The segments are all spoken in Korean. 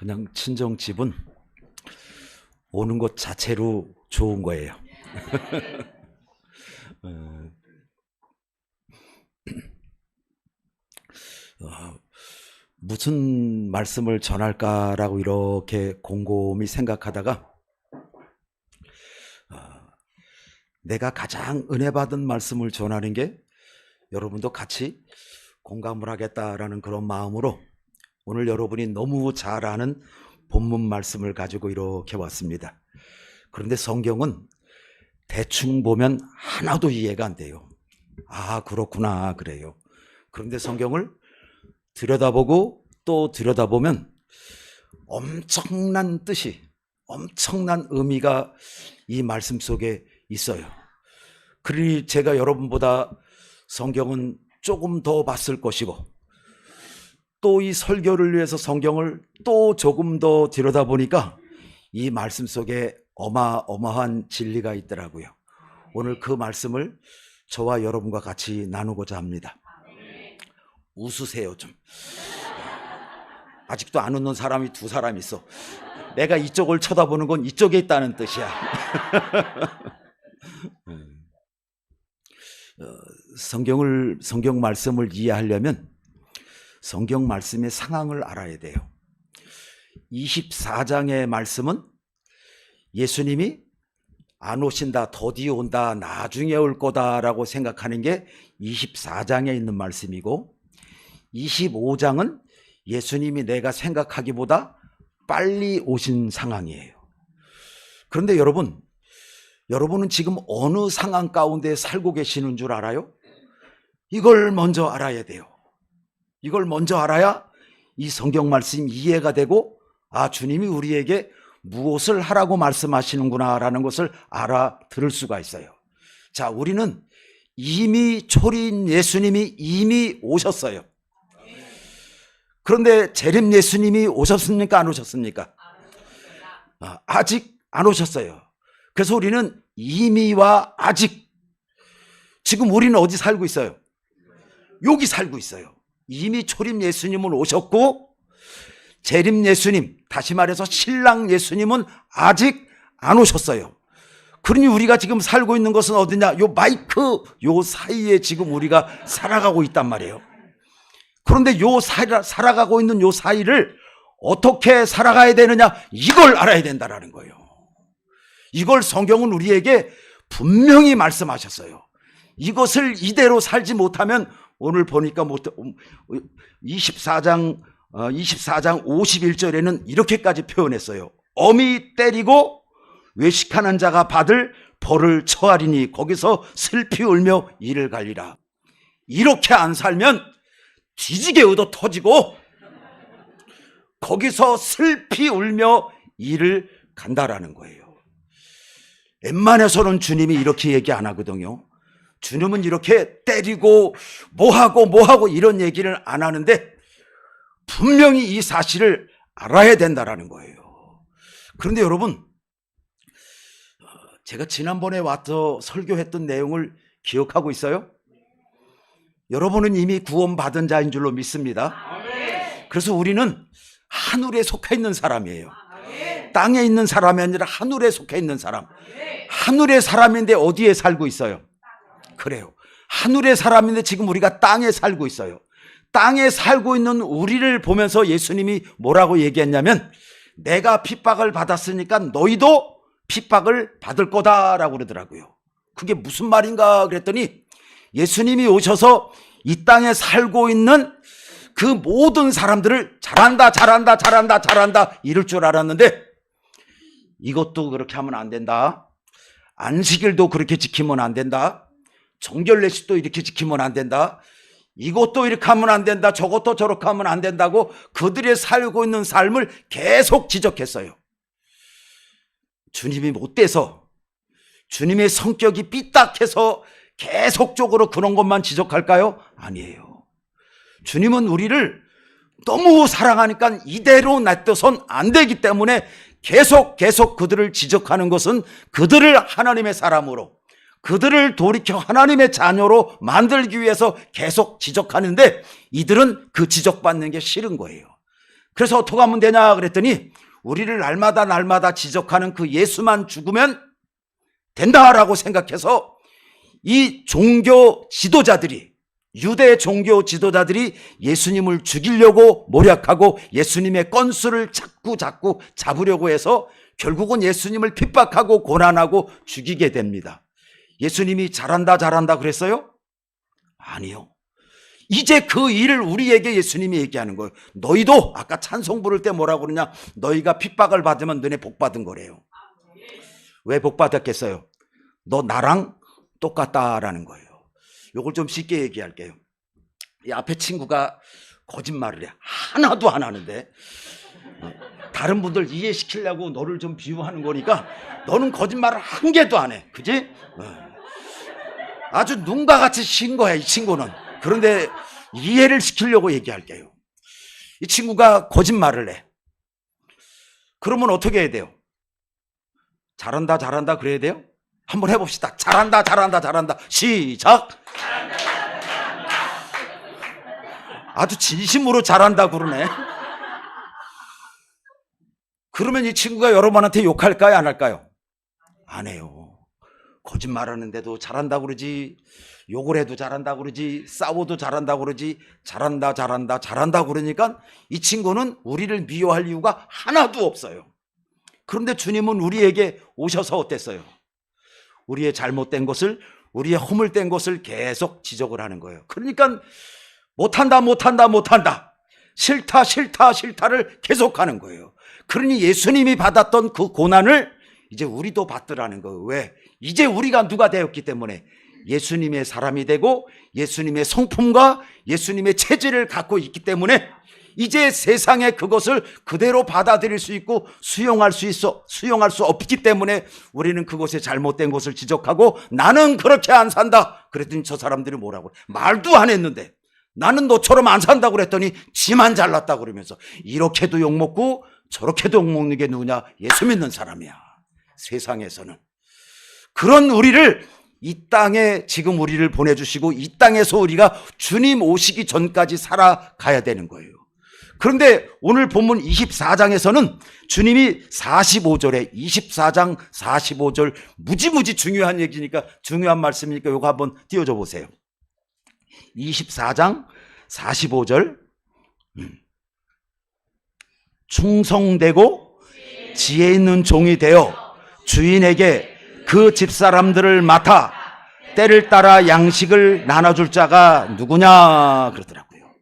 그냥 친정집은 오는 것 자체로 좋은 거예요. 무슨 말씀을 전할까라고 이렇게 곰곰이 생각하다가 내가 가장 은혜 받은 말씀을 전하는 게 여러분도 같이 공감을 하겠다라는 그런 마음으로 오늘 여러분이 너무 잘 아는 본문 말씀을 가지고 이렇게 왔습니다. 그런데 성경은 대충 보면 하나도 이해가 안 돼요. 아, 그렇구나, 그래요. 그런데 성경을 들여다보고 또 들여다보면 엄청난 뜻이, 엄청난 의미가 이 말씀 속에 있어요. 그러니 제가 여러분보다 성경은 조금 더 봤을 것이고 또 이 설교를 위해서 성경을 또 조금 더 들여다보니까 이 말씀 속에 어마어마한 진리가 있더라고요. 오늘 그 말씀을 저와 여러분과 같이 나누고자 합니다. 웃으세요 좀. 아직도 안 웃는 사람이 두 사람 있어. 내가 이쪽을 쳐다보는 건 이쪽에 있다는 뜻이야. 성경 말씀을 이해하려면 성경 말씀의 상황을 알아야 돼요. 24장의 말씀은 예수님이 안 오신다, 더디 온다, 나중에 올 거다라고 생각하는 게 24장에 있는 말씀이고 25장은 예수님이 내가 생각하기보다 빨리 오신 상황이에요. 그런데 여러분은 지금 어느 상황 가운데 살고 계시는 줄 알아요? 이걸 먼저 알아야 돼요. 이걸 먼저 알아야 이 성경 말씀이 이해가 되고 아, 주님이 우리에게 무엇을 하라고 말씀하시는구나 라는 것을 알아들을 수가 있어요. 자, 우리는 이미 초리인 예수님이 이미 오셨어요. 그런데 재림 예수님이 오셨습니까? 안 오셨습니까? 아직 안 오셨어요. 그래서 우리는 이미와 아직, 지금 우리는 어디 살고 있어요? 여기 살고 있어요. 이미 초림 예수님은 오셨고 재림 예수님, 다시 말해서 신랑 예수님은 아직 안 오셨어요. 그러니 우리가 지금 살고 있는 것은 어디냐? 요 마이크 요 사이에 지금 우리가 살아가고 있단 말이에요. 그런데 요 살아가고 있는 요 사이를 어떻게 살아가야 되느냐? 이걸 알아야 된다라는 거예요. 이걸 성경은 우리에게 분명히 말씀하셨어요. 이것을 이대로 살지 못하면 오늘 보니까 24장 51절에는 이렇게까지 표현했어요. 엄히 때리고 외식하는 자가 받을 벌을 처하리니 거기서 슬피 울며 이를 갈리라. 이렇게 안 살면 뒤지게 얻어 터지고 거기서 슬피 울며 이를 간다라는 거예요. 웬만해서는 주님이 이렇게 얘기 안 하거든요. 주님은 이렇게 때리고 뭐하고 이런 얘기를 안 하는데 분명히 이 사실을 알아야 된다라는 거예요. 그런데 여러분, 제가 지난번에 와서 설교했던 내용을 기억하고 있어요? 여러분은 이미 구원받은 자인 줄로 믿습니다. 그래서 우리는 하늘에 속해 있는 사람이에요. 땅에 있는 사람이 아니라 하늘에 속해 있는 사람. 하늘의 사람인데 어디에 살고 있어요? 그래요. 하늘의 사람인데 지금 우리가 땅에 살고 있어요. 땅에 살고 있는 우리를 보면서 예수님이 뭐라고 얘기했냐면 내가 핍박을 받았으니까 너희도 핍박을 받을 거다라고 그러더라고요. 그게 무슨 말인가 그랬더니 예수님이 오셔서 이 땅에 살고 있는 그 모든 사람들을 잘한다 이럴 줄 알았는데 이것도 그렇게 하면 안 된다. 안식일도 그렇게 지키면 안 된다. 정결례식도 이렇게 지키면 안 된다. 이것도 이렇게 하면 안 된다. 저것도 저렇게 하면 안 된다고 그들의 살고 있는 삶을 계속 지적했어요. 주님이 못돼서, 주님의 성격이 삐딱해서 계속적으로 그런 것만 지적할까요? 아니에요. 주님은 우리를 너무 사랑하니까 이대로 놔둬선 안 되기 때문에 계속 그들을 지적하는 것은 그들을 하나님의 사람으로, 그들을 돌이켜 하나님의 자녀로 만들기 위해서 계속 지적하는데 이들은 그 지적받는 게 싫은 거예요. 그래서 어떻게 하면 되냐 그랬더니 우리를 날마다 지적하는 그 예수만 죽으면 된다라고 생각해서 이 종교 지도자들이, 유대 종교 지도자들이 예수님을 죽이려고 모략하고 예수님의 건수를 자꾸 잡으려고 해서 결국은 예수님을 핍박하고 고난하고 죽이게 됩니다. 예수님이 잘한다 그랬어요? 아니요. 이제 그 일을 우리에게 예수님이 얘기하는 거예요. 너희도 아까 찬송 부를 때 뭐라고 그러냐? 너희가 핍박을 받으면 너네 복 받은 거래요. 왜 복 받았겠어요? 너 나랑 똑같다라는 거예요. 이걸 좀 쉽게 얘기할게요. 이 앞에 친구가 거짓말을 해. 하나도 안 하는데 다른 분들 이해시키려고 너를 좀 비유하는 거니까 너는 거짓말을 한 개도 안 해. 그지? 아주 눈과 같이 신 거야, 이 친구는. 그런데 이해를 시키려고 얘기할게요. 이 친구가 거짓말을 해. 그러면 어떻게 해야 돼요? 잘한다 그래야 돼요? 한번 해봅시다. 잘한다. 시작. 아주 진심으로 잘한다 그러네. 그러면 이 친구가 여러분한테 욕할까요, 안 할까요? 안 해요. 거짓말하는데도 잘한다 그러지, 욕을 해도 잘한다 그러지, 싸워도 잘한다 그러지, 잘한다 그러니까 이 친구는 우리를 미워할 이유가 하나도 없어요. 그런데 주님은 우리에게 오셔서 어땠어요? 우리의 잘못된 것을, 우리의 허물된 것을 계속 지적을 하는 거예요. 그러니까 못한다 싫다를 계속하는 거예요. 그러니 예수님이 받았던 그 고난을 이제 우리도 받더라는 거예요. 왜? 이제 우리가 누가 되었기 때문에 예수님의 사람이 되고 예수님의 성품과 예수님의 체질을 갖고 있기 때문에 이제 세상에 그것을 그대로 받아들일 수 있고 수용할 수 없기 때문에 우리는 그것에 잘못된 것을 지적하고 나는 그렇게 안 산다. 그랬더니 저 사람들이 뭐라고 말도 안 했는데 나는 너처럼 안 산다고 그랬더니 지만 잘났다고 그러면서 이렇게도 욕먹고 저렇게도 욕먹는 게 누구냐? 예수 믿는 사람이야. 세상에서는. 그런 우리를 이 땅에 지금 우리를 보내주시고 이 땅에서 우리가 주님 오시기 전까지 살아가야 되는 거예요. 그런데 오늘 본문 24장에서는 주님이 45절에 24장 45절 무지무지 중요한 얘기니까 중요한 말씀이니까 이거 한번 띄워줘 보세요. 24장 45절 충성되고 지혜 있는 종이 되어 주인에게 그 집사람들을 맡아 때를 따라 양식을 나눠줄 자가 누구냐 그러더라고요.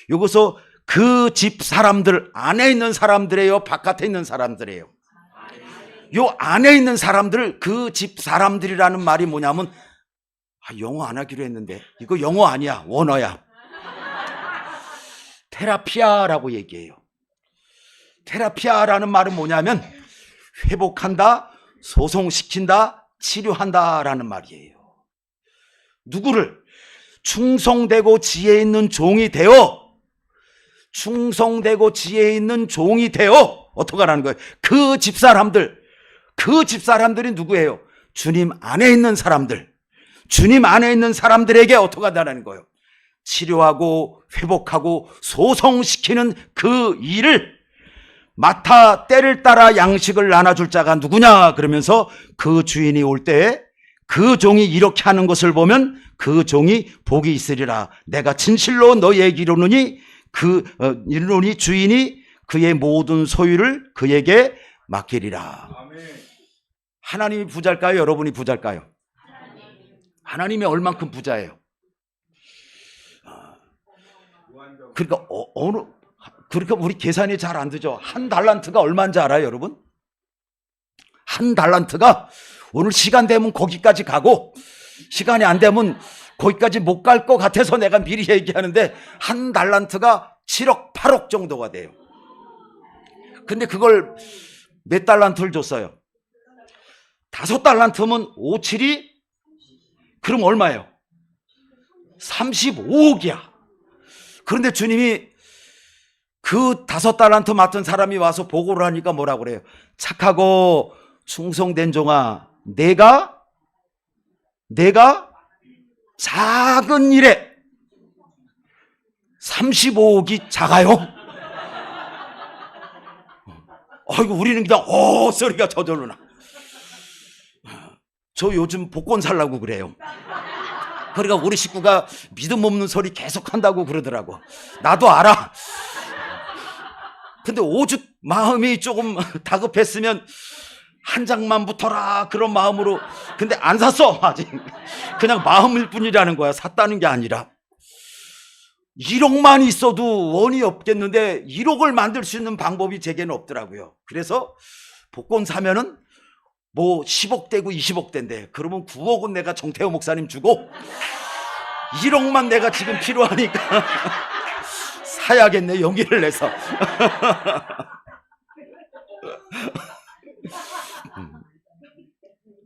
여기서 그 집 사람들, 안에 있는 사람들이에요, 바깥에 있는 사람들이에요? 요 안에 있는 사람들, 그 집 사람들이라는 말이 뭐냐면 영어 안 하기로 했는데 이거 영어 아니야, 원어야. 테라피아라고 얘기해요. 테라피아라는 말은 뭐냐면 회복한다, 소송시킨다, 치료한다라는 말이에요. 누구를? 충성되고 지혜 있는 종이 되어 어떻게 하라는 거예요? 그 집사람들이 누구예요? 주님 안에 있는 사람들. 주님 안에 있는 사람들에게 어떻게 한다는 거예요? 치료하고 회복하고 소성시키는 그 일을 맡아 때를 따라 양식을 나눠줄 자가 누구냐 그러면서 그 주인이 올 때 그 종이 이렇게 하는 것을 보면 그 종이 복이 있으리라. 내가 진실로 너희에게 이르노니 주인이 그의 모든 소유를 그에게 맡기리라. 하나님이 부자일까요? 여러분이 부자일까요? 하나님이 얼만큼 부자예요? 그러니까 우리 계산이 잘 안 되죠. 한 달란트가 얼마인지 알아요, 여러분? 한 달란트가 오늘 시간 되면 거기까지 가고 시간이 안 되면 거기까지 못 갈 것 같아서 내가 미리 얘기하는데 한 달란트가 7억, 8억 정도가 돼요. 근데 그걸 몇 달란트를 줬어요? 5달란트면 5, 7이 그럼 얼마예요? 35억이야. 그런데 주님이 그 5달란트 맡은 사람이 와서 보고를 하니까 뭐라고 그래요? 착하고 충성된 종아, 내가 작은 일에 35억이 작아요? 아이고, 우리는 그냥 소리가 저절로 나. 저 요즘 복권 살라고 그래요. 그러니까 우리 식구가 믿음 없는 소리 계속 한다고 그러더라고. 나도 알아. 근데 오죽 마음이 조금 다급했으면 한 장만 붙어라 그런 마음으로. 근데 안 샀어 아직. 그냥 마음일 뿐이라는 거야. 샀다는 게 아니라. 1억만 있어도 원이 없겠는데 1억을 만들 수 있는 방법이 제게는 없더라고요. 그래서 복권 사면은 뭐 10억 되고 20억 된대. 그러면 9억은 내가 정태호 목사님 주고 1억만 내가 지금 필요하니까 사야겠네, 용기를 내서.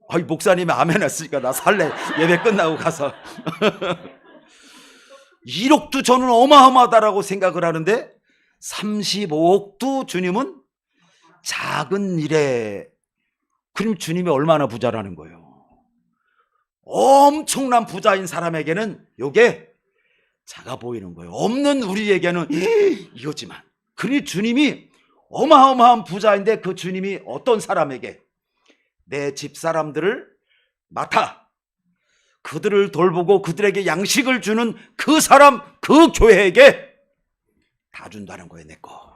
아이, 목사님이 아멘 했으니까 나 살래. 예배 끝나고 가서. 1억도 저는 어마어마하다라고 생각을 하는데 35억도 주님은 작은 일에. 그럼 주님이 얼마나 부자라는 거예요. 엄청난 부자인 사람에게는 이게 작아 보이는 거예요. 없는 우리에게는 이거지만. 그러니 주님이 어마어마한 부자인데 그 주님이 어떤 사람에게 내 집사람들을 맡아 그들을 돌보고 그들에게 양식을 주는 그 사람, 그 교회에게 다 준다는 거예요. 내 거.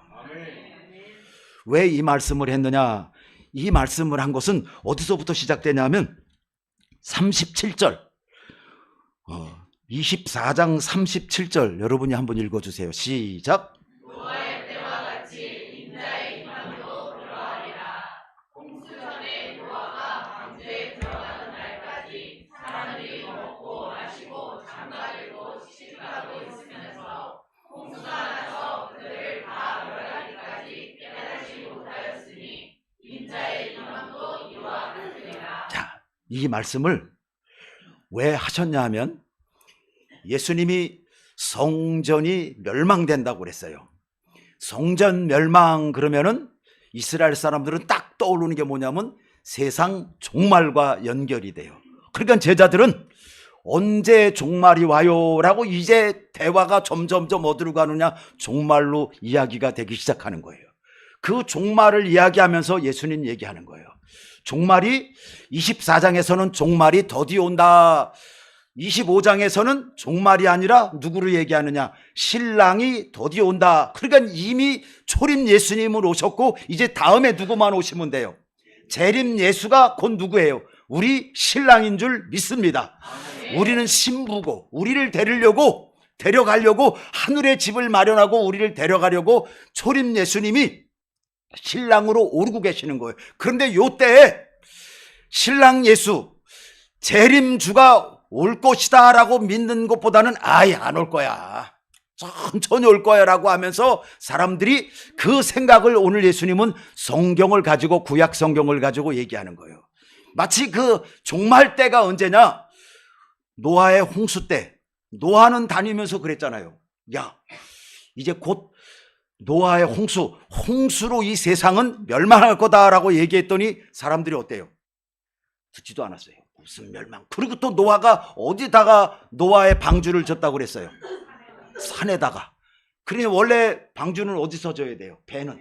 왜 이 말씀을 했느냐? 이 말씀을 한 것은 어디서부터 시작되냐면 37절 24장 37절 여러분이 한번 읽어주세요. 시작. 노아의 때와 같이 인자의 임함도 그러하리라. 홍수전에 노아가 방주에 들어가는 날까지 사람들이 먹고 마시고 장가들고 시집가고 있으면서 홍수가 나서 그들을 다 멸하기까지 깨닫지 못하였으니 인자의 임함도 이와 같으리라. 자, 이 말씀을 왜 하셨냐 하면 예수님이 성전이 멸망된다고 그랬어요. 성전 멸망 그러면은 이스라엘 사람들은 딱 떠오르는 게 뭐냐면 세상 종말과 연결이 돼요. 그러니까 제자들은 언제 종말이 와요? 라고 이제 대화가 점점점 어디로 가느냐? 종말로 이야기가 되기 시작하는 거예요. 그 종말을 이야기하면서 예수님 얘기하는 거예요. 종말이 24장에서는 종말이 더디 온다. 25장에서는 종말이 아니라 누구를 얘기하느냐? 신랑이 더디 온다. 그러니까 이미 초림 예수님은 오셨고 이제 다음에 누구만 오시면 돼요. 재림 예수가 곧 누구예요? 우리 신랑인 줄 믿습니다. 우리는 신부고 우리를 데려가려고 하늘의 집을 마련하고 우리를 데려가려고 초림 예수님이 신랑으로 오르고 계시는 거예요. 그런데 요때에 신랑 예수 재림주가 올 것이다 라고 믿는 것보다는 아예 안 올 거야, 천천히 올 거야 라고 하면서 사람들이 그 생각을 오늘 예수님은 성경을 가지고 구약 성경을 가지고 얘기하는 거예요. 마치 그 종말 때가 언제냐? 노아의 홍수 때. 노아는 다니면서 그랬잖아요. 야, 이제 곧 노아의 홍수로 이 세상은 멸망할 거다라고 얘기했더니 사람들이 어때요? 듣지도 않았어요. 무슨 멸망? 그리고 또 노아가 어디다가 노아의 방주를 졌다고 그랬어요? 산에다가. 그러니 원래 방주는 어디서 져야 돼요? 배는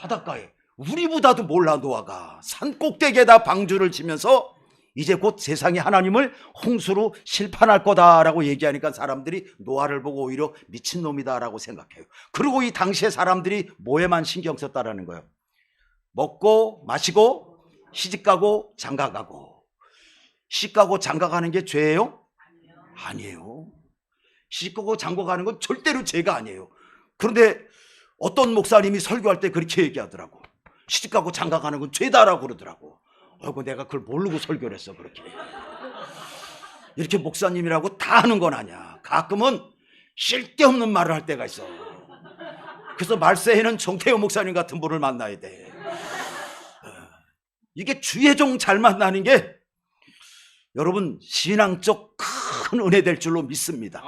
바닷가에. 우리보다도 몰라 노아가. 산 꼭대기에다 방주를 치면서 이제 곧 세상이 하나님을 홍수로 심판할 거다라고 얘기하니까 사람들이 노아를 보고 오히려 미친놈이다라고 생각해요. 그리고 이 당시에 사람들이 뭐에만 신경 썼다라는 거예요? 먹고 마시고 시집가고 장가가고. 시집가고 장가가는 게 죄예요? 아니에요. 시집가고 장가가는 건 절대로 죄가 아니에요. 그런데 어떤 목사님이 설교할 때 그렇게 얘기하더라고. 시집가고 장가가는 건 죄다라고 그러더라고. 아이고, 내가 그걸 모르고 설교를 했어. 그렇게 이렇게 목사님이라고 다 하는 건 아니야. 가끔은 쓸데없는 말을 할 때가 있어. 그래서 말세에는 정태호 목사님 같은 분을 만나야 돼. 이게 주의 종 잘 만나는 게 여러분 신앙적 큰 은혜 될 줄로 믿습니다.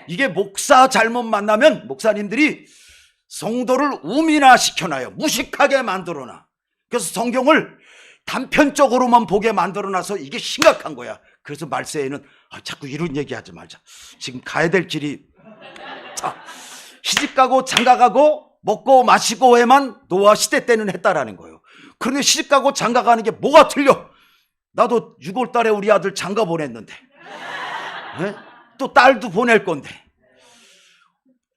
이게 목사 잘못 만나면 목사님들이 성도를 우민화 시켜놔요. 무식하게 만들어놔. 그래서 성경을 단편적으로만 보게 만들어놔서 이게 심각한 거야. 그래서 말세에는 자꾸 이런 얘기하지 말자. 지금 가야 될 길이, 자, 시집가고 장가가고 먹고 마시고에만 노아 시대 때는 했다라는 거예요. 그런데 시집가고 장가가는 게 뭐가 틀려? 나도 6월 달에 우리 아들 장가 보냈는데, 네? 또 딸도 보낼 건데,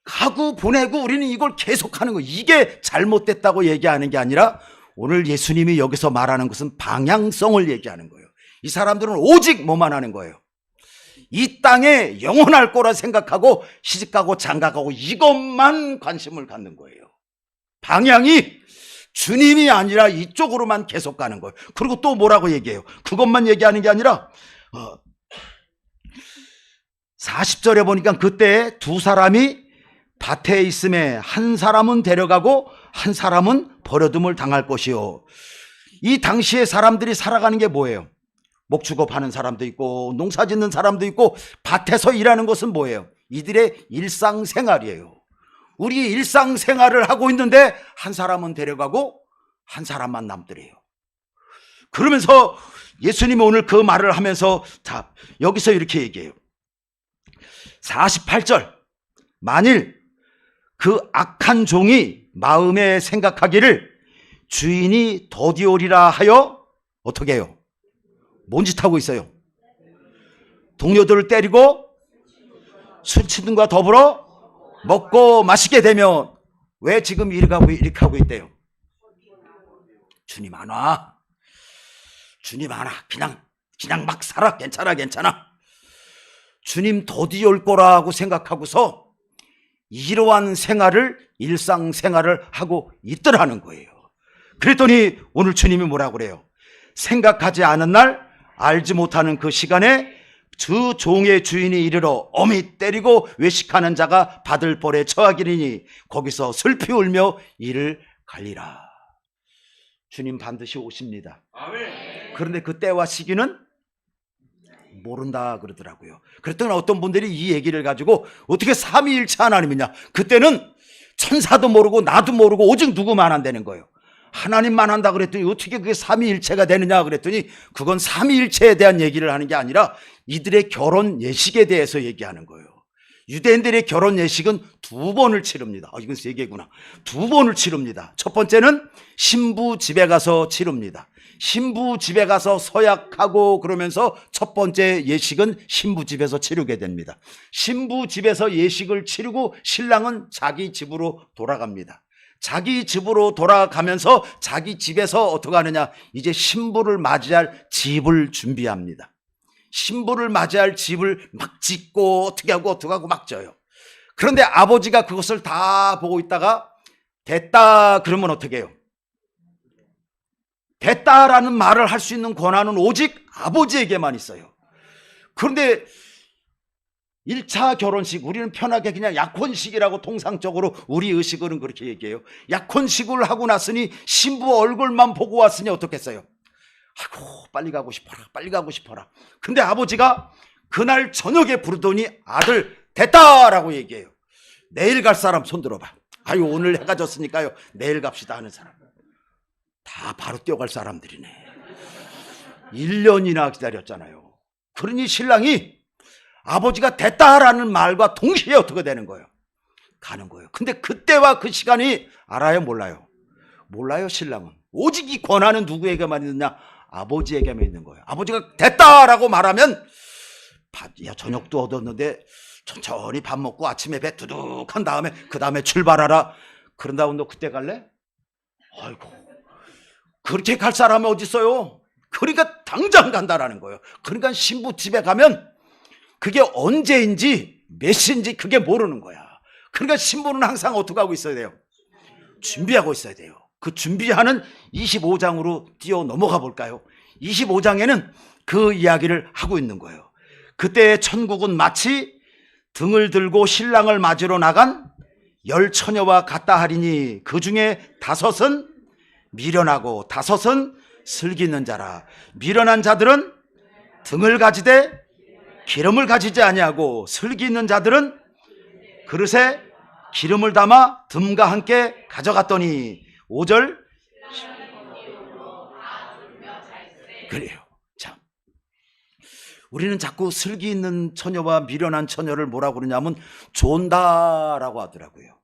가고 보내고 우리는 이걸 계속하는 거예요. 이게 잘못됐다고 얘기하는 게 아니라 오늘 예수님이 여기서 말하는 것은 방향성을 얘기하는 거예요. 이 사람들은 오직 뭐만 하는 거예요? 이 땅에 영원할 거라 생각하고 시집가고 장가가고 이것만 관심을 갖는 거예요. 방향이 주님이 아니라 이쪽으로만 계속 가는 거예요. 그리고 또 뭐라고 얘기해요? 그것만 얘기하는 게 아니라 40절에 보니까 그때 두 사람이 밭에 있음에 한 사람은 데려가고 한 사람은 버려둠을 당할 것이요. 이 당시에 사람들이 살아가는 게 뭐예요? 목축업하는 사람도 있고 농사 짓는 사람도 있고 밭에서 일하는 것은 뭐예요? 이들의 일상생활이에요. 우리 일상생활을 하고 있는데 한 사람은 데려가고 한 사람만 남더래요. 그러면서 예수님이 오늘 그 말을 하면서 여기서 이렇게 얘기해요. 48절, 만일 그 악한 종이 마음에 생각하기를 주인이 더디오리라 하여 어떻게 해요? 뭔 짓 하고 있어요? 동료들을 때리고 술 치는과 더불어 먹고 마시게 되면 왜 지금 이렇게 하고 있대요? 주님 안 와. 주님 안 와. 그냥 막 살아. 괜찮아. 주님 더디 올 거라고 생각하고서 이러한 생활을 일상생활을 하고 있더라는 거예요. 그랬더니 오늘 주님이 뭐라고 그래요? 생각하지 않은 날 알지 못하는 그 시간에 그 종의 주인이 이르러 어미 때리고 외식하는 자가 받을 벌에 처하기리니 거기서 슬피 울며 이를 갈리라. 주님 반드시 오십니다. 아멘. 그런데 그 때와 시기는 모른다 그러더라고요. 그랬더니 어떤 분들이 이 얘기를 가지고 어떻게 삼위일체 하나님이냐, 그때는 천사도 모르고 나도 모르고 오직 누구만 한다는 거예요. 하나님만 한다 그랬더니 어떻게 그게 삼위일체가 되느냐 그랬더니 그건 삼위일체에 대한 얘기를 하는 게 아니라 이들의 결혼 예식에 대해서 얘기하는 거예요. 유대인들의 결혼 예식은 2번을 치릅니다. 이건 3개구나. 2번을 치릅니다. 첫 번째는 신부 집에 가서 치릅니다. 신부 집에 가서 서약하고 그러면서 첫 번째 예식은 신부 집에서 치르게 됩니다. 신부 집에서 예식을 치르고 신랑은 자기 집으로 돌아갑니다. 자기 집으로 돌아가면서 자기 집에서 어떻게 하느냐, 이제 신부를 맞이할 집을 준비합니다. 신부를 맞이할 집을 막 짓고 어떻게 하고 막 져요. 그런데 아버지가 그것을 다 보고 있다가 됐다 그러면 어떻게 해요? 됐다라는 말을 할 수 있는 권한은 오직 아버지에게만 있어요. 그런데 1차 결혼식, 우리는 편하게 그냥 약혼식이라고 통상적으로 우리 의식으로는 그렇게 얘기해요. 약혼식을 하고 났으니 신부 얼굴만 보고 왔으니 어떻겠어요? 아이고 빨리 가고 싶어라. 근데 아버지가 그날 저녁에 부르더니 아들 됐다라고 얘기해요. 내일 갈 사람 손 들어봐. 아유 오늘 해가 졌으니까요 내일 갑시다 하는 사람 다 바로 뛰어갈 사람들이네. 1년이나 기다렸잖아요. 그러니 신랑이 아버지가 됐다라는 말과 동시에 어떻게 되는 거예요? 가는 거예요. 근데 그때와 그 시간이 알아요 몰라요? 몰라요. 신랑은 오직 이 권한은 누구에게만 있느냐? 아버지에게만 있는 거예요. 아버지가 됐다라고 말하면 저녁도 얻었는데 천천히 밥 먹고 아침에 배 두둑한 다음에 그 다음에 출발하라. 그런다고 너 그때 갈래? 아이고 그렇게 갈 사람이 어디 있어요? 그러니까 당장 간다라는 거예요. 그러니까 신부 집에 가면 그게 언제인지 몇 시인지 그게 모르는 거야. 그러니까 신부는 항상 어떻게 하고 있어야 돼요? 준비하고 있어야 돼요. 그 준비하는 25장으로 뛰어 넘어가 볼까요? 25장에는 그 이야기를 하고 있는 거예요. 그때 천국은 마치 등을 들고 신랑을 맞으러 나간 10처녀와 같다 하리니 그 중에 5은 미련하고 5은 슬기는 자라. 미련한 자들은 등을 가지되 기름을 가지지 아니하고 슬기 있는 자들은 그릇에 기름을 담아 듬과 함께 가져갔더니 5절 그래요. 자, 우리는 자꾸 슬기 있는 처녀와 미련한 처녀를 뭐라고 그러냐면 존다라고 하더라고요.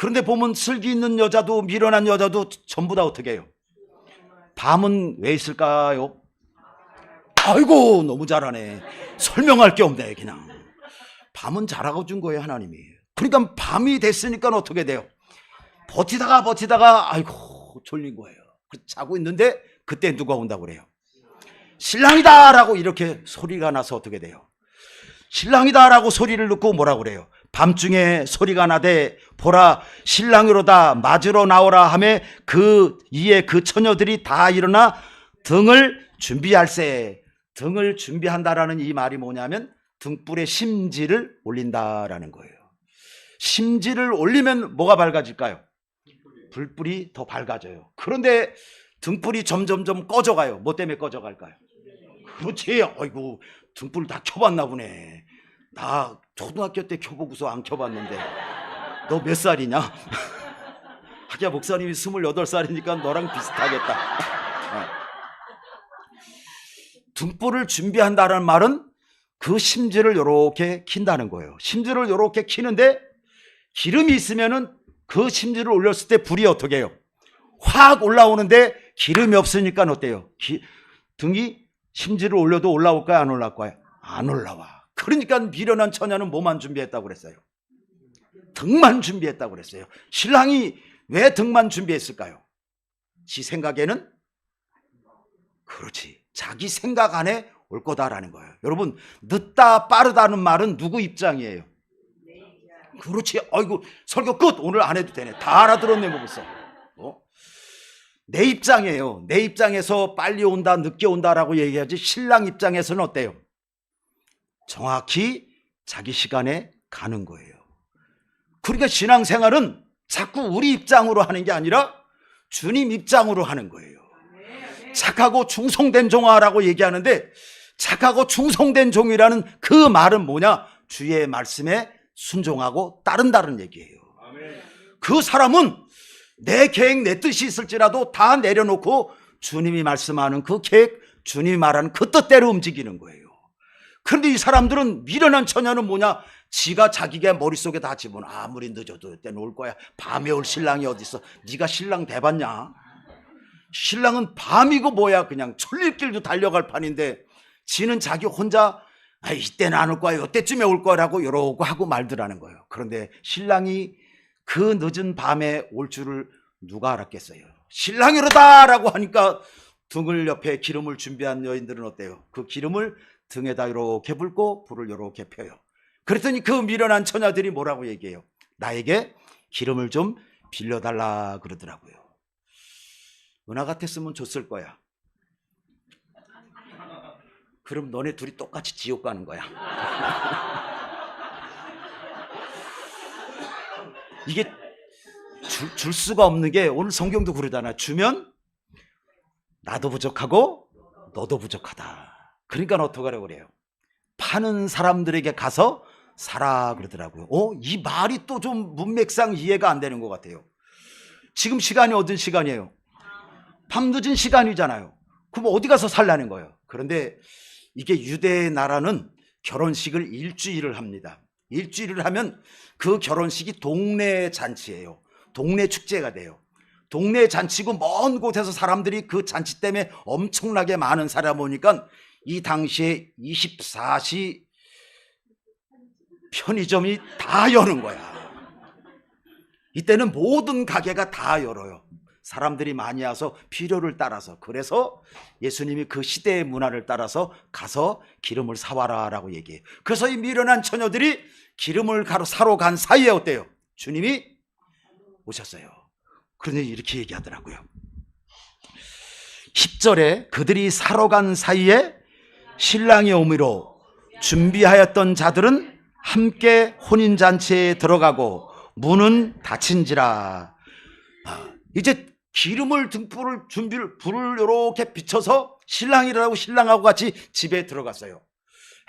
그런데 보면 슬기 있는 여자도 미련한 여자도 전부 다 어떻게 해요? 밤은 왜 있을까요? 아이고 너무 잘하네. 설명할 게 없네. 그냥 밤은 잘하고 준 거예요, 하나님이. 그러니까 밤이 됐으니까 어떻게 돼요? 버티다가 아이고 졸린 거예요. 자고 있는데 그때 누가 온다고 그래요? 신랑이다 라고 이렇게 소리가 나서 어떻게 돼요? 신랑이다 라고 소리를 듣고 뭐라고 그래요? 밤중에 소리가 나되 보라 신랑이로다 맞으러 나오라 하며 그 이에 그 처녀들이 다 일어나 등을 준비할세. 등을 준비한다라는 이 말이 뭐냐면 등불에 심지를 올린다라는 거예요. 심지를 올리면 뭐가 밝아질까요? 불불이 더 밝아져요. 그런데 등불이 점점점 꺼져가요. 뭐 때문에 꺼져갈까요? 그렇지. 아이고 등불 다 켜봤나 보네. 나 초등학교 때 켜보고서 안 켜봤는데 너 몇 살이냐? 하기야 목사님이 28살이니까 너랑 비슷하겠다. 등불을 준비한다는 말은 그 심지를 이렇게 킨다는 거예요. 심지를 이렇게 키는데 기름이 있으면은 그 심지를 올렸을 때 불이 어떻게 해요? 확 올라오는데 기름이 없으니까 어때요? 등이 심지를 올려도 올라올까요? 안 올라올까요? 안 올라와. 그러니까 미련한 처녀는 뭐만 준비했다고 그랬어요? 등만 준비했다고 그랬어요. 신랑이 왜 등만 준비했을까요? 지 생각에는 그렇지. 자기 생각 안에 올 거다라는 거예요. 여러분 늦다 빠르다는 말은 누구 입장이에요? 그렇지. 아이고 설교 끝. 오늘 안 해도 되네. 다 알아들었네 뭐 벌써. 내 입장이에요. 내 입장에서 빨리 온다 늦게 온다라고 얘기하지 신랑 입장에서는 어때요? 정확히 자기 시간에 가는 거예요. 그러니까 신앙생활은 자꾸 우리 입장으로 하는 게 아니라 주님 입장으로 하는 거예요. 착하고 충성된 종아라고 얘기하는데 착하고 충성된 종이라는 그 말은 뭐냐? 주의 말씀에 순종하고 따른다는 얘기예요. 그 사람은 내 계획 내 뜻이 있을지라도 다 내려놓고 주님이 말씀하는 그 계획 주님이 말하는 그 뜻대로 움직이는 거예요. 그런데 이 사람들은 미련한 처녀는 뭐냐? 지가 자기가 머릿속에 다 집어넣어. 아무리 늦어도 이때는 올 거야. 밤에 올 신랑이 어디 있어? 네가 신랑 대봤냐? 신랑은 밤이고 뭐야 그냥 천리길도 달려갈 판인데 지는 자기 혼자 이때는 안 올 거야 이때쯤에 올 거라고 이러고 하고 말더라는 거예요. 그런데 신랑이 그 늦은 밤에 올 줄을 누가 알았겠어요? 신랑이로다 라고 하니까 등을 옆에 기름을 준비한 여인들은 어때요? 그 기름을 등에다 이렇게 붓고 불을 이렇게 펴요. 그랬더니 그 미련한 처녀들이 뭐라고 얘기해요? 나에게 기름을 좀 빌려달라 그러더라고요. 은하 같았으면 줬을 거야. 그럼 너네 둘이 똑같이 지옥 가는 거야. 이게 줄 수가 없는 게 오늘 성경도 그러잖아. 주면 나도 부족하고 너도 부족하다. 그러니까 어떡하려고 그래요? 파는 사람들에게 가서 사라 그러더라고요. 이 말이 또 좀 문맥상 이해가 안 되는 것 같아요. 지금 시간이 어떤 시간이에요? 밤늦은 시간이잖아요. 그럼 어디 가서 살라는 거예요? 그런데 이게 유대 나라는 결혼식을 일주일을 합니다. 일주일을 하면 그 결혼식이 동네 잔치예요. 동네 축제가 돼요. 동네 잔치고 먼 곳에서 사람들이 그 잔치 때문에 엄청나게 많은 사람 오니까 이 당시에 24시 편의점이 다 여는 거야. 이때는 모든 가게가 다 열어요. 사람들이 많이 와서 필요를 따라서. 그래서 예수님이 그 시대의 문화를 따라서 가서 기름을 사와라 라고 얘기해요. 그래서 이 미련한 처녀들이 기름을 사러 간 사이에 어때요? 주님이 오셨어요. 그런데 이렇게 얘기하더라고요. 10절에 그들이 사러 간 사이에 신랑이 오미로 준비하였던 자들은 함께 혼인잔치에 들어가고 문은 닫힌지라. 이제 기름을 등불을 불을 이렇게 비춰서 신랑이라고 신랑하고 같이 집에 들어갔어요.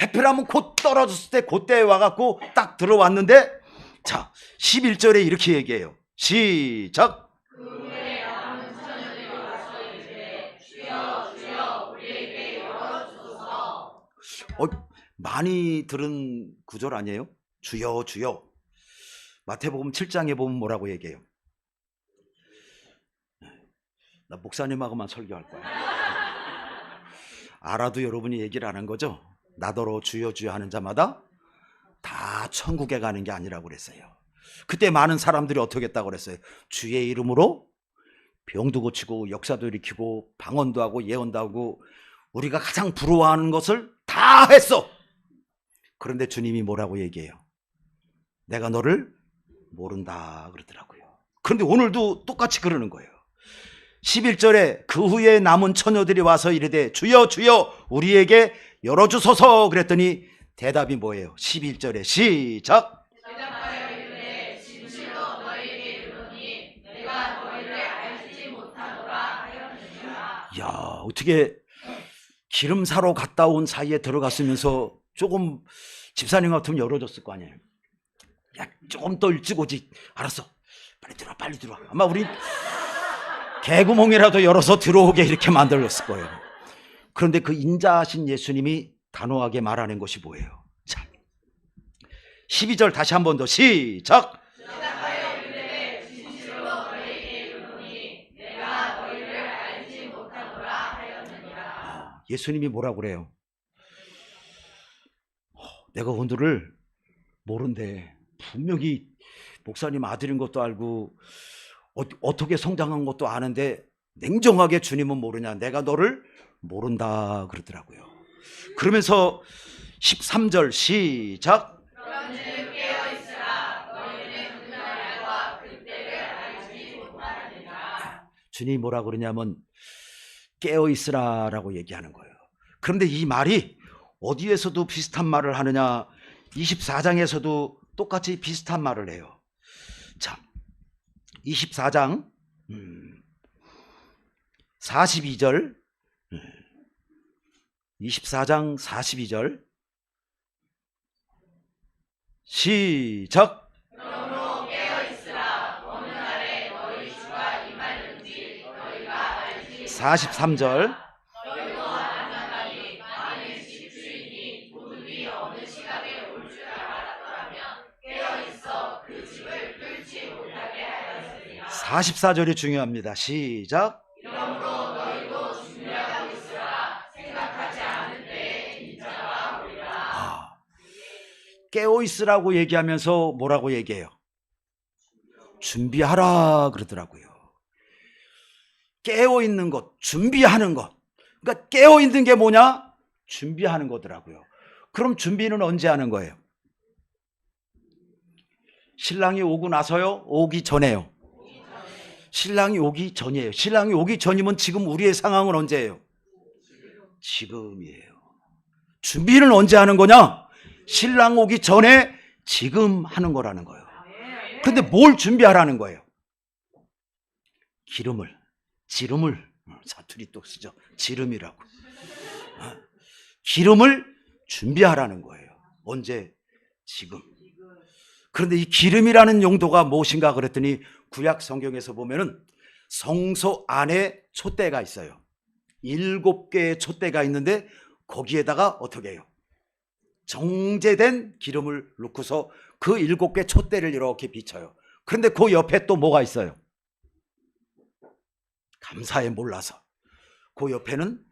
해피라면 곧 떨어졌을 때 그때 와갖고 딱 들어왔는데 자 11절에 이렇게 얘기해요. 시작. 많이 들은 구절 아니에요? 주여 주여. 마태복음 7장에 보면 뭐라고 얘기해요? 나 목사님하고만 설교할 거야. 알아도 여러분이 얘기를 안 한 거죠? 나더러 주여 주여 하는 자마다 다 천국에 가는 게 아니라고 그랬어요. 그때 많은 사람들이 어떻게 했다고 그랬어요? 주의 이름으로 병도 고치고 역사도 일으키고 방언도 하고 예언도 하고 우리가 가장 부러워하는 것을 다 했어. 그런데 주님이 뭐라고 얘기해요? 내가 너를 모른다 그러더라고요. 그런데 오늘도 똑같이 그러는 거예요. 11절에 그 후에 남은 처녀들이 와서 이르되 주여 주여 우리에게 열어주소서 그랬더니 대답이 뭐예요? 11절에 시작. 대답하여 이르되 진실로 너희에게 이르노니 내가 너희를 알지 못하노라 하였느니라. 야, 어떻게 기름 사러 갔다 온 사이에 들어갔으면서 조금 집사님 같으면 열어줬을 거 아니에요. 야, 조금 더 일찍 오지. 알았어. 빨리 들어와, 빨리 들어와. 아마 우리 개구멍이라도 열어서 들어오게 이렇게 만들었을 거예요. 그런데 그 인자하신 예수님이 단호하게 말하는 것이 뭐예요? 자, 12절 다시 한 번 더 시작. 대답하여 이르되 진실로 너희에게 이르노니 내가 너희를 알지 못하노라 하였느니라. 예수님이 뭐라고 그래요? 내가 오늘을 모른대. 분명히 목사님 아들인 것도 알고 어떻게 성장한 것도 아는데 냉정하게 주님은 모르냐? 내가 너를 모른다 그러더라고요. 그러면서 13절 시작. 그런즉 깨어 있으라 너희는 그날과 그때를 알지 못하느니라. 주님이 뭐라 그러냐면 깨어 있으라라고 얘기하는 거예요. 그런데 이 말이 어디에서도 비슷한 말을 하느냐? 24장에서도 똑같이 비슷한 말을 해요. 자, 24장 42절 24장 42절 시작. 그러므로 깨어 있으라 어느 날에 너희 주가 임하는지 너희가 알지 43절 너희도 마찬가지 만일 집주인이 도둑이 어느 시각에 올 줄 알았더라면 깨어 있어 그 집을 뚫지 못하게 하였으리라. 44절이 중요합니다. 시작. 이러므로 너희도 준비하고 있으라 생각하지 않을 때에 인자가 오리라. 깨어 있으라고 얘기하면서 뭐라고 얘기해요? 준비하라 그러더라고요. 깨어 있는 것, 준비하는 것. 그러니까 깨어 있는 게 뭐냐? 준비하는 거더라고요. 그럼 준비는 언제 하는 거예요? 신랑이 오고 나서요? 오기 전에요? 신랑이 오기 전이에요. 신랑이 오기 전이면 지금 우리의 상황은 언제예요? 지금이에요. 준비는 언제 하는 거냐? 신랑 오기 전에 지금 하는 거라는 거예요. 근데 뭘 준비하라는 거예요? 기름을, 지름을, 사투리 또 쓰죠. 지름이라고. 기름을 준비하라는 거예요. 언제? 지금. 그런데 이 기름이라는 용도가 무엇인가 그랬더니 구약 성경에서 보면은 성소 안에 촛대가 있어요. 7개의 촛대가 있는데 거기에다가 어떻게 해요? 정제된 기름을 넣고서 그 7개 촛대를 이렇게 비춰요. 그런데 그 옆에 또 뭐가 있어요? 감사에 몰라서 그 옆에는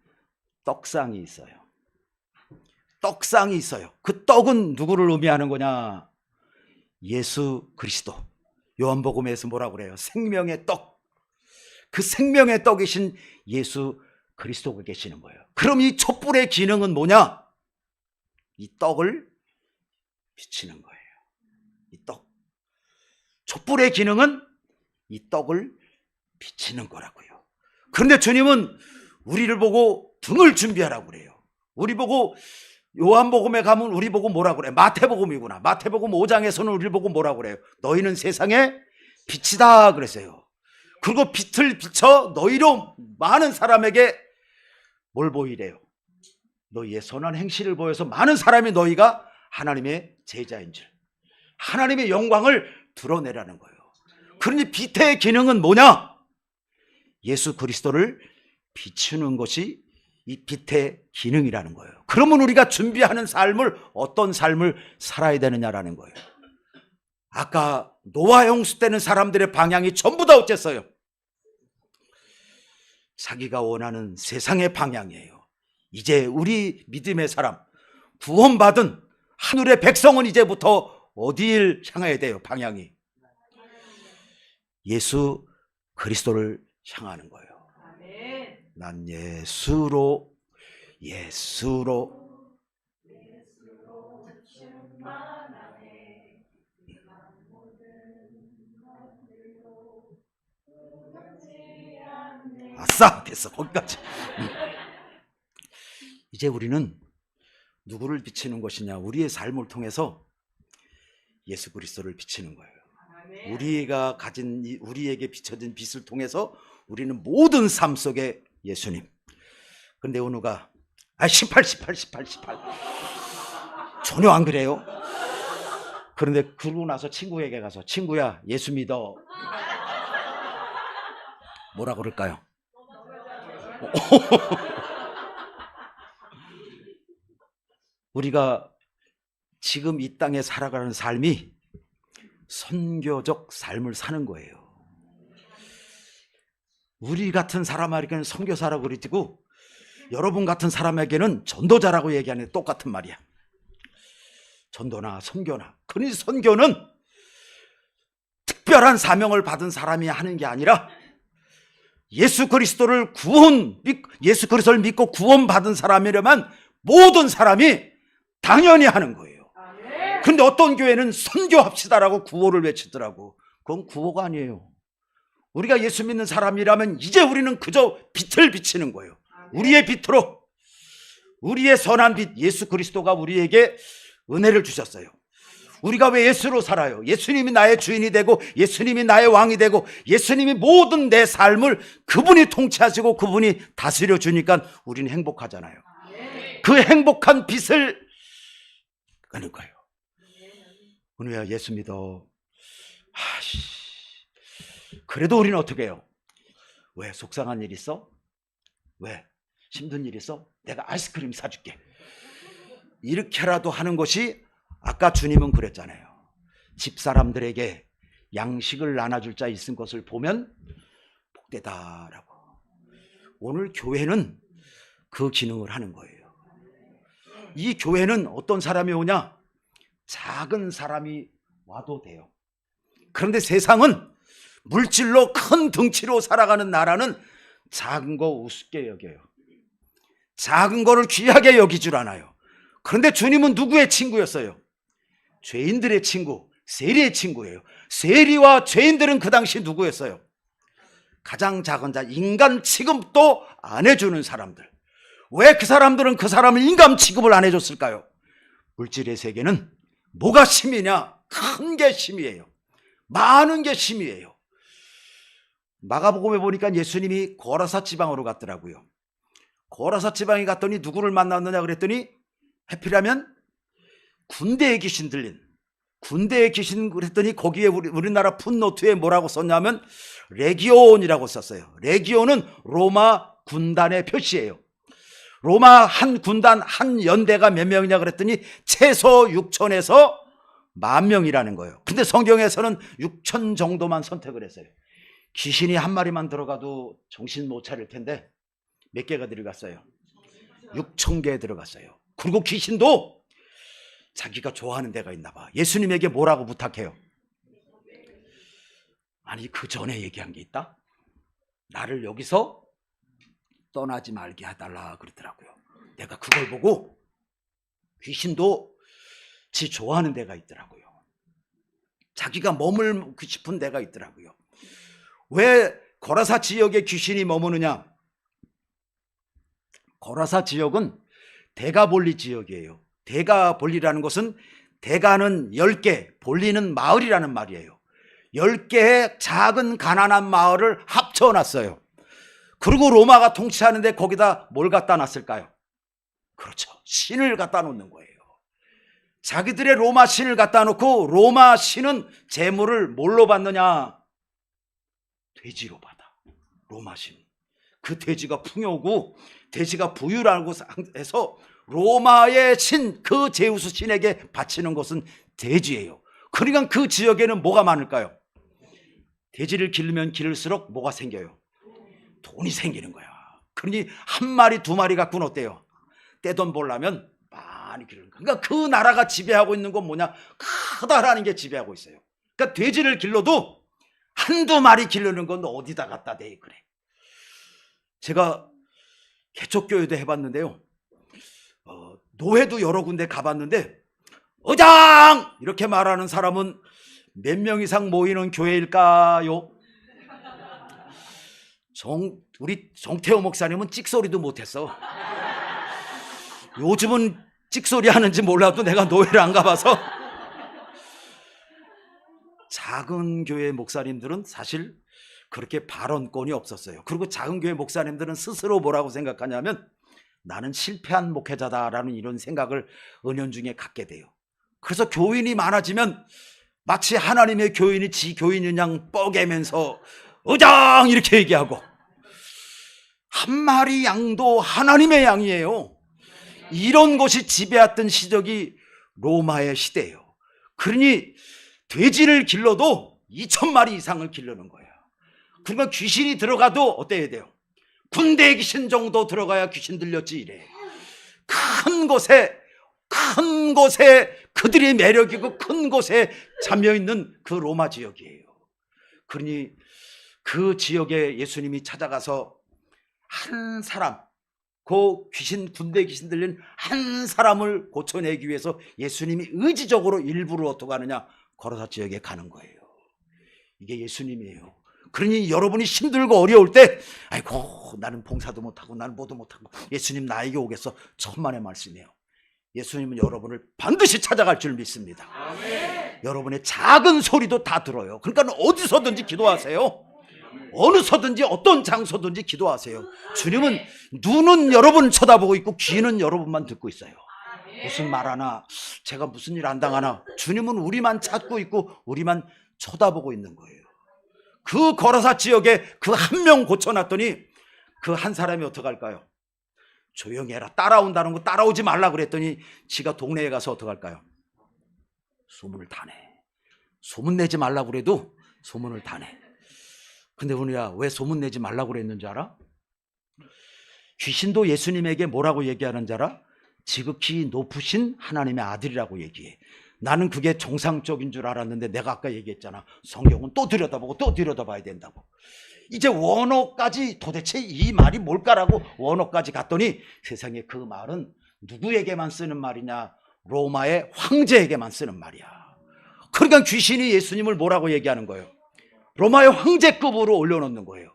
떡상이 있어요. 떡상이 있어요. 그 떡은 누구를 의미하는 거냐? 예수 그리스도. 요한복음에서 뭐라고 그래요? 생명의 떡. 그 생명의 떡이신 예수 그리스도가 계시는 거예요. 그럼 이 촛불의 기능은 뭐냐? 이 떡을 비치는 거예요. 이 떡. 촛불의 기능은 이 떡을 비치는 거라고요. 그런데 주님은 우리를 보고 등을 준비하라고 그래요. 우리 보고 요한복음에 가면 우리 보고 뭐라고 그래요? 마태복음이구나. 마태복음 5장에서는 우리를 보고 뭐라고 그래요? 너희는 세상의 빛이다 그랬어요. 그리고 빛을 비춰 너희로 많은 사람에게 뭘 보이래요? 너희의 선한 행실을 보여서 많은 사람이 너희가 하나님의 제자인 줄, 하나님의 영광을 드러내라는 거예요. 그러니 빛의 기능은 뭐냐? 예수 그리스도를 비추는 것이 이 빛의 기능이라는 거예요. 그러면 우리가 준비하는 삶을 어떤 삶을 살아야 되느냐라는 거예요. 아까 노아 홍수 때는 사람들의 방향이 전부 다 어땠어요? 자기가 원하는 세상의 방향이에요. 이제 우리 믿음의 사람, 구원받은 하늘의 백성은 이제부터 어디를 향해야 돼요? 방향이 예수 그리스도를 향하는 거예요. 난 예수로 아싸 됐어 거기까지. 이제 우리는 누구를 비치는 것이냐? 우리의 삶을 통해서 예수 그리스도를 비치는 거예요. 우리가 가진 우리에게 비춰진 빛을 통해서 우리는 모든 삶 속에 예수님. 근데 은우가 18 전혀 안 그래요. 그런데 그러고 나서 친구에게 가서 친구야 예수 믿어. 뭐라 그럴까요? 우리가 지금 이 땅에 살아가는 삶이 선교적 삶을 사는 거예요. 우리 같은 사람에게는 선교사라고 그러고 여러분 같은 사람에게는 전도자라고 얘기하는 똑같은 말이야. 전도나 선교나. 그러니 선교는 특별한 사명을 받은 사람이 하는 게 아니라 예수 그리스도를 믿고 구원받은 사람이라면 모든 사람이 당연히 하는 거예요. 그런데 어떤 교회는 선교합시다라고 구호를 외치더라고. 그건 구호가 아니에요. 우리가 예수 믿는 사람이라면 이제 우리는 그저 빛을 비치는 거예요. 우리의 빛으로, 우리의 선한 빛, 예수 그리스도가 우리에게 은혜를 주셨어요. 우리가 왜 예수로 살아요? 예수님이 나의 주인이 되고 예수님이 나의 왕이 되고 예수님이 모든 내 삶을 그분이 통치하시고 그분이 다스려 주니까 우리는 행복하잖아요. 그 행복한 빛을 가는 거예요. 은우야 예수 믿어. 그래도 우리는 어떻게 해요? 왜 속상한 일 있어? 왜 힘든 일 있어? 내가 아이스크림 사줄게. 이렇게라도 하는 것이 아까 주님은 그랬잖아요. 집사람들에게 양식을 나눠줄 자 있은 것을 보면 복되다라고. 오늘 교회는 그 기능을 하는 거예요. 이 교회는 어떤 사람이 오냐? 작은 사람이 와도 돼요. 그런데 세상은 물질로 큰 덩치로 살아가는 나라는 작은 거 우습게 여겨요. 작은 거를 귀하게 여기질 않아요. 그런데 주님은 누구의 친구였어요? 죄인들의 친구, 세리의 친구예요. 세리와 죄인들은 그 당시 누구였어요? 가장 작은 자, 인간 취급도 안 해주는 사람들. 왜 그 사람들은 그 사람을 인간 취급을 안 해줬을까요? 물질의 세계는 뭐가 심이냐? 큰 게 심이에요. 많은 게 심이에요. 마가복음에 보니까 예수님이 고라사 지방으로 갔더라고요. 고라사 지방에 갔더니 누구를 만났느냐 그랬더니 해피라면 군대의 귀신 들린, 군대의 귀신 그랬더니 거기에 우리나라 풋노트에 뭐라고 썼냐면 레기온이라고 썼어요. 레기온은 로마 군단의 표시예요. 로마 한 군단 한 연대가 몇 명이냐 그랬더니 최소 6천에서 10,000명이라는 거예요. 근데 성경에서는 6천 정도만 선택을 했어요. 귀신이 한 마리만 들어가도 정신 못 차릴 텐데 몇 개가 들어갔어요? 6,000개 들어갔어요. 그리고 귀신도 자기가 좋아하는 데가 있나 봐. 예수님에게 뭐라고 부탁해요? 아니 그 전에 얘기한 게 있다? 나를 여기서 떠나지 말게 해달라 그러더라고요. 내가 그걸 보고 귀신도 지 좋아하는 데가 있더라고요. 자기가 머물고 싶은 데가 있더라고요. 왜 고라사 지역에 귀신이 머무느냐? 고라사 지역은 대가볼리 지역이에요. 대가볼리라는 것은 대가는 10개, 볼리는 마을이라는 말이에요. 10개의 작은 가난한 마을을 합쳐놨어요. 그리고 로마가 통치하는데 거기다 뭘 갖다 놨을까요? 그렇죠. 신을 갖다 놓는 거예요. 자기들의 로마 신을 갖다 놓고 로마 신은 재물을 뭘로 받느냐? 돼지로 받아. 로마 신. 그 돼지가 풍요고 돼지가 부유라고 해서 로마의 신, 그 제우스 신에게 바치는 것은 돼지예요. 그러니까 그 지역에는 뭐가 많을까요? 돼지를 기르면 기를수록 뭐가 생겨요? 돈이 생기는 거야. 그러니 한 마리 두 마리 갖고는 어때요? 떼돈 벌려면 많이 기르는 거야. 그러니까 그 나라가 지배하고 있는 건 뭐냐? 크다라는 게 지배하고 있어요. 그러니까 돼지를 길러도 한두 마리 기르는 건 어디다 갖다 대 그래. 제가 개척교회도 해봤는데요. 노회도 여러 군데 가봤는데 의장! 이렇게 말하는 사람은 몇 명 이상 모이는 교회일까요? 우리 정태호 목사님은 찍소리도 못했어. 요즘은 찍소리 하는지 몰라도 내가 노회를 안 가봐서. 작은 교회 목사님들은 사실 그렇게 발언권이 없었어요. 그리고 작은 교회 목사님들은 스스로 뭐라고 생각하냐면 나는 실패한 목회자다라는 이런 생각을 은연중에 갖게 돼요. 그래서 교인이 많아지면 마치 하나님의 교인이 지 교인인 양 뻐개면서 의장 이렇게 얘기하고, 한 마리 양도 하나님의 양이에요. 이런 것이 지배했던 시적이 로마의 시대예요. 그러니 돼지를 길러도 2,000마리 이상을 기르는 거예요. 그러면 귀신이 들어가도 어때야 돼요? 군대 귀신 정도 들어가야 귀신 들렸지 이래. 큰 곳에 그들의 매력이고 큰 곳에 잠겨있는 그 로마 지역이에요. 그러니 그 지역에 예수님이 찾아가서 한 사람, 그 군대 귀신 들린 한 사람을 고쳐내기 위해서 예수님이 의지적으로 일부러 어떻게 하느냐? 고라사 지역에 가는 거예요. 이게 예수님이에요. 그러니 여러분이 힘들고 어려울 때 아이고 나는 봉사도 못하고 나는 뭐도 못하고 예수님 나에게 오겠어. 천만의 말씀이에요. 예수님은 여러분을 반드시 찾아갈 줄 믿습니다. 아멘. 여러분의 작은 소리도 다 들어요. 그러니까 어디서든지 기도하세요. 어느서든지 어떤 장소든지 기도하세요. 주님은 눈은 여러분을 쳐다보고 있고 귀는 여러분만 듣고 있어요. 무슨 말 하나, 제가 무슨 일 안 당하나, 주님은 우리만 찾고 있고 우리만 쳐다보고 있는 거예요. 그 거라사 지역에 그 한 명 고쳐놨더니 그 한 사람이 어떡할까요? 조용히 해라, 따라온다는 거 따라오지 말라 그랬더니 지가 동네에 가서 어떡할까요? 소문을 타네. 소문 내지 말라고 그래도 소문을 타네. 근데 은우야, 왜 소문 내지 말라고 그랬는지 알아? 귀신도 예수님에게 뭐라고 얘기하는 줄 알아? 지극히 높으신 하나님의 아들이라고 얘기해. 나는 그게 정상적인 줄 알았는데 내가 아까 얘기했잖아. 성경은 또 들여다보고 또 들여다봐야 된다고. 이제 원어까지 도대체 이 말이 뭘까라고 원어까지 갔더니 세상에 그 말은 누구에게만 쓰는 말이냐? 로마의 황제에게만 쓰는 말이야. 그러니까 귀신이 예수님을 뭐라고 얘기하는 거예요? 로마의 황제급으로 올려놓는 거예요.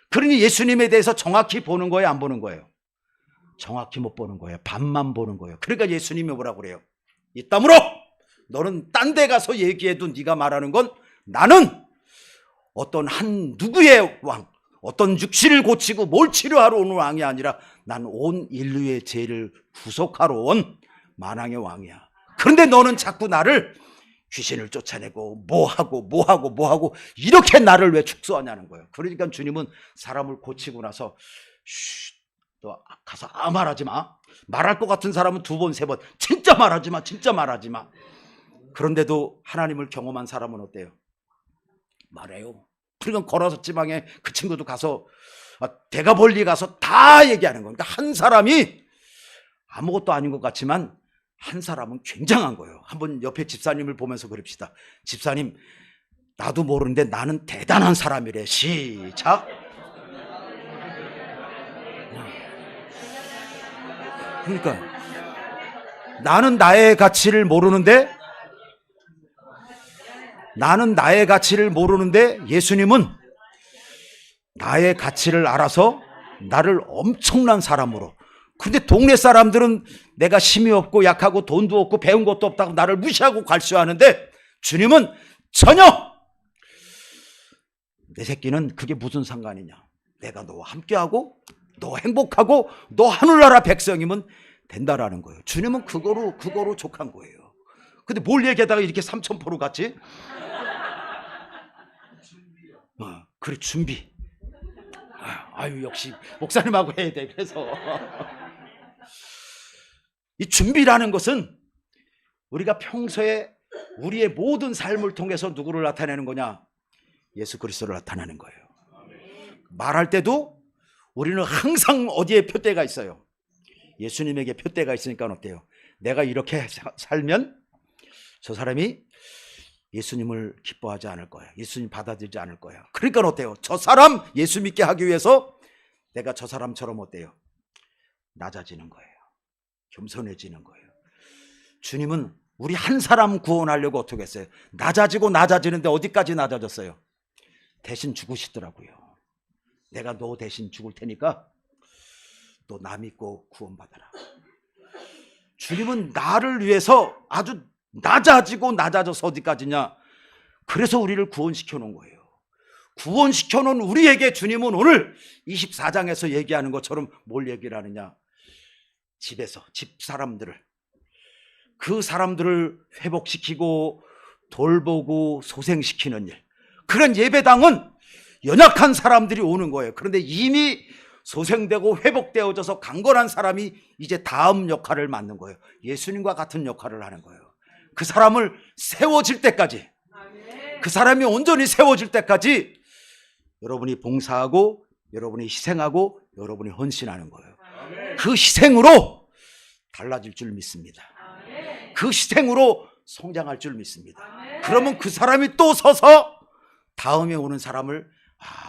그러니 예수님에 대해서 정확히 보는 거예요, 안 보는 거예요? 정확히 못 보는 거예요. 반만 보는 거예요. 그러니까 예수님이 뭐라고 그래요? 이따므로 너는 딴 데 가서 얘기해도 네가 말하는 건 나는 어떤 한 누구의 왕, 어떤 육신을 고치고 뭘 치료하러 오는 왕이 아니라 난 온 인류의 죄를 구속하러 온 만왕의 왕이야. 그런데 너는 자꾸 나를 귀신을 쫓아내고 뭐하고 이렇게 나를 왜 축소하냐는 거예요. 그러니까 주님은 사람을 고치고 나서 너 가서 아무 말하지 마. 말할 것 같은 사람은 2번, 3번 진짜 말하지 마. 그런데도 하나님을 경험한 사람은 어때요? 말해요. 그러니까 걸어서 지방에 그 친구도 가서 대가벌리 가서 다 얘기하는 거예요. 그러니까 한 사람이 아무것도 아닌 것 같지만 한 사람은 굉장한 거예요. 한번 옆에 집사님을 보면서 그럽시다. 집사님, 나도 모르는데 나는 대단한 사람이래. 시작. 그러니까 나는 나의 가치를 모르는데 예수님은 나의 가치를 알아서 나를 엄청난 사람으로. 근데 동네 사람들은 내가 힘이 없고 약하고 돈도 없고 배운 것도 없다고 나를 무시하고 갈수하는데 주님은 전혀, 내 새끼는 그게 무슨 상관이냐. 내가 너와 함께하고 너 행복하고 너 하늘나라 백성이면 된다라는 거예요. 주님은 그거로 족한 거예요. 근데 뭘 얘기하다가 이렇게 삼천포로 갔지? 그래, 준비. 아유, 역시 목사님하고 해야 돼. 그래서 이 준비라는 것은 우리가 평소에 우리의 모든 삶을 통해서 누구를 나타내는 거냐? 예수 그리스도를 나타내는 거예요. 말할 때도 우리는 항상 어디에 표대가 있어요? 예수님에게 표대가 있으니까 어때요? 내가 이렇게 살면 저 사람이 예수님을 기뻐하지 않을 거야. 예수님 받아들이지 않을 거야. 그러니까 어때요? 저 사람 예수 믿게 하기 위해서 내가 저 사람처럼 어때요? 낮아지는 거예요. 겸손해지는 거예요. 주님은 우리 한 사람 구원하려고 어떻게 했어요? 낮아지고 낮아지는데 어디까지 낮아졌어요? 대신 죽으시더라고요. 내가 너 대신 죽을 테니까 너 나 믿고 구원받아라. 주님은 나를 위해서 아주 낮아지고 낮아져서 어디까지냐? 그래서 우리를 구원시켜 놓은 거예요. 구원시켜 놓은 우리에게 주님은 오늘 24장에서 얘기하는 것처럼 뭘 얘기를 하느냐? 집에서 집 사람들을, 그 사람들을 회복시키고 돌보고 소생시키는 일, 그런 예배당은 연약한 사람들이 오는 거예요. 그런데 이미 소생되고 회복되어져서 강건한 사람이 이제 다음 역할을 맡는 거예요. 예수님과 같은 역할을 하는 거예요. 그 사람을 세워질 때까지, 그 사람이 온전히 세워질 때까지 여러분이 봉사하고 여러분이 희생하고 여러분이 헌신하는 거예요. 그 희생으로 달라질 줄 믿습니다. 그 희생으로 성장할 줄 믿습니다. 그러면 그 사람이 또 서서 다음에 오는 사람을,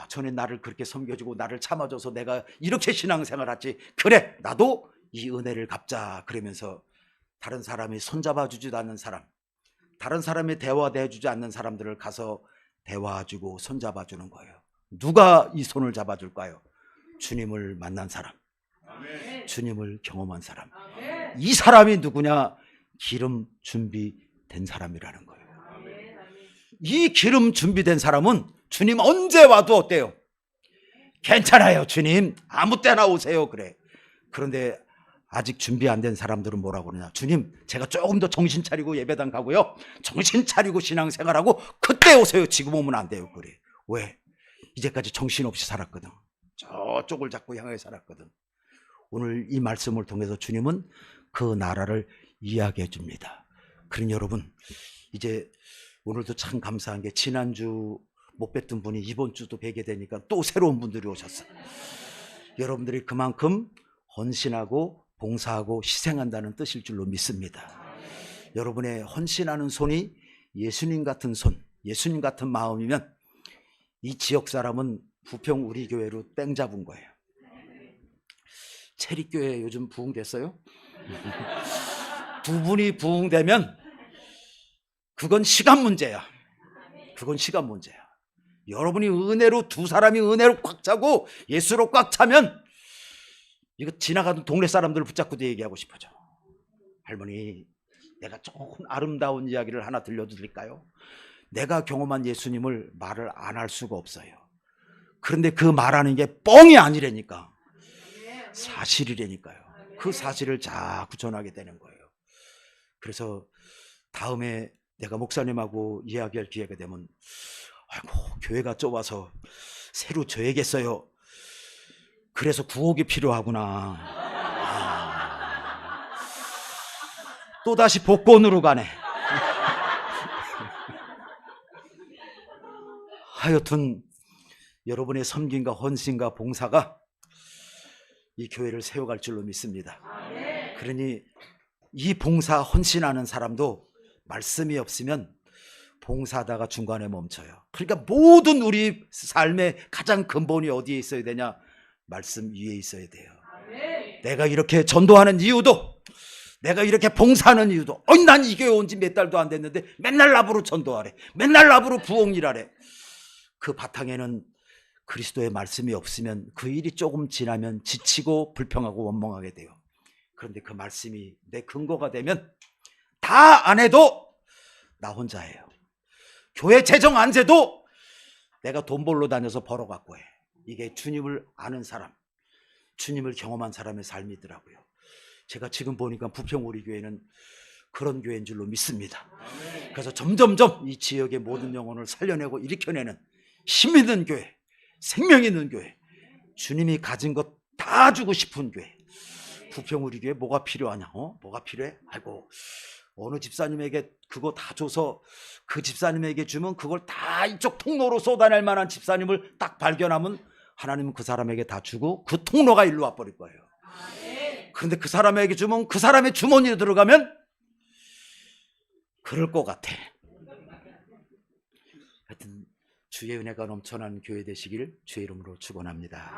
전에 나를 그렇게 섬겨주고 나를 참아줘서 내가 이렇게 신앙생활 했지, 그래 나도 이 은혜를 갚자, 그러면서 다른 사람이 손잡아주지도 않는 사람, 다른 사람이 대화해주지 않는 사람들을 가서 대화해주고 손잡아주는 거예요. 누가 이 손을 잡아줄까요? 주님을 만난 사람, 주님을 경험한 사람. 이 사람이 누구냐? 기름 준비된 사람이라는 거예요. 이 기름 준비된 사람은 주님 언제 와도 어때요? 괜찮아요, 주님 아무 때나 오세요, 그래. 그런데 아직 준비 안 된 사람들은 뭐라고 그러냐? 주님, 제가 조금 더 정신 차리고 예배당 가고요, 정신 차리고 신앙생활하고 그때 오세요. 지금 오면 안 돼요. 그래. 왜? 이제까지 정신없이 살았거든. 저쪽을 자꾸 향해 살았거든. 오늘 이 말씀을 통해서 주님은 그 나라를 이야기해 줍니다. 그러니 여러분, 이제 오늘도 참 감사한 게 지난주 못 뵀던 분이 이번 주도 뵈게 되니까 또 새로운 분들이 오셨어요. 여러분들이 그만큼 헌신하고 봉사하고 희생한다는 뜻일 줄로 믿습니다. 여러분의 헌신하는 손이 예수님 같은 손, 예수님 같은 마음이면 이 지역 사람은 부평 우리 교회로 땡 잡은 거예요. 체리교회 요즘 부흥됐어요? 두 분이 부흥되면 그건 시간 문제야. 그건 시간 문제야. 여러분이 은혜로, 두 사람이 은혜로 꽉 차고 예수로 꽉 차면 이거 지나가던 동네 사람들을 붙잡고도 얘기하고 싶어져. 할머니, 내가 조금 아름다운 이야기를 하나 들려드릴까요? 내가 경험한 예수님을 말을 안 할 수가 없어요. 그런데 그 말하는 게 뻥이 아니라니까, 사실이라니까요. 그 사실을 자꾸 전하게 되는 거예요. 그래서 다음에 내가 목사님하고 이야기할 기회가 되면, 아이고 교회가 좁아서 새로 져야겠어요. 그래서 구옥이 필요하구나. 또다시 복권으로 가네. 하여튼 여러분의 섬김과 헌신과 봉사가 이 교회를 세워갈 줄로 믿습니다. 그러니 이 봉사 헌신하는 사람도 말씀이 없으면 봉사하다가 중간에 멈춰요. 그러니까 모든 우리 삶의 가장 근본이 어디에 있어야 되냐? 말씀 위에 있어야 돼요. 내가 이렇게 전도하는 이유도, 내가 이렇게 봉사하는 이유도, 난 이 교회 온 지 몇 달도 안 됐는데 맨날 나보러 전도하래, 맨날 나보러 부흥일하래. 그 바탕에는 그리스도의 말씀이 없으면 그 일이 조금 지나면 지치고 불평하고 원망하게 돼요. 그런데 그 말씀이 내 근거가 되면 다 안 해도 나 혼자 해요. 교회 재정 안 돼도 내가 돈 벌러 다녀서 벌어갖고 해. 이게 주님을 아는 사람, 주님을 경험한 사람의 삶이더라고요. 제가 지금 보니까 부평 우리 교회는 그런 교회인 줄로 믿습니다. 그래서 점점점 이 지역의 모든 영혼을 살려내고 일으켜내는 힘 있는 교회, 생명 있는 교회, 주님이 가진 것 다 주고 싶은 교회. 부평 우리 교회 뭐가 필요하냐? 뭐가 필요해? 아이고, 어느 집사님에게 그거 다 줘서 그 집사님에게 주면 그걸 다 이쪽 통로로 쏟아낼 만한 집사님을 딱 발견하면 하나님은 그 사람에게 다 주고 그 통로가 일로 와버릴 거예요. 그런데 그 사람에게 주면 그 사람의 주머니에 들어가면 그럴 것 같아. 하여튼 주의 은혜가 넘쳐나는 교회 되시길 주의 이름으로 축원합니다.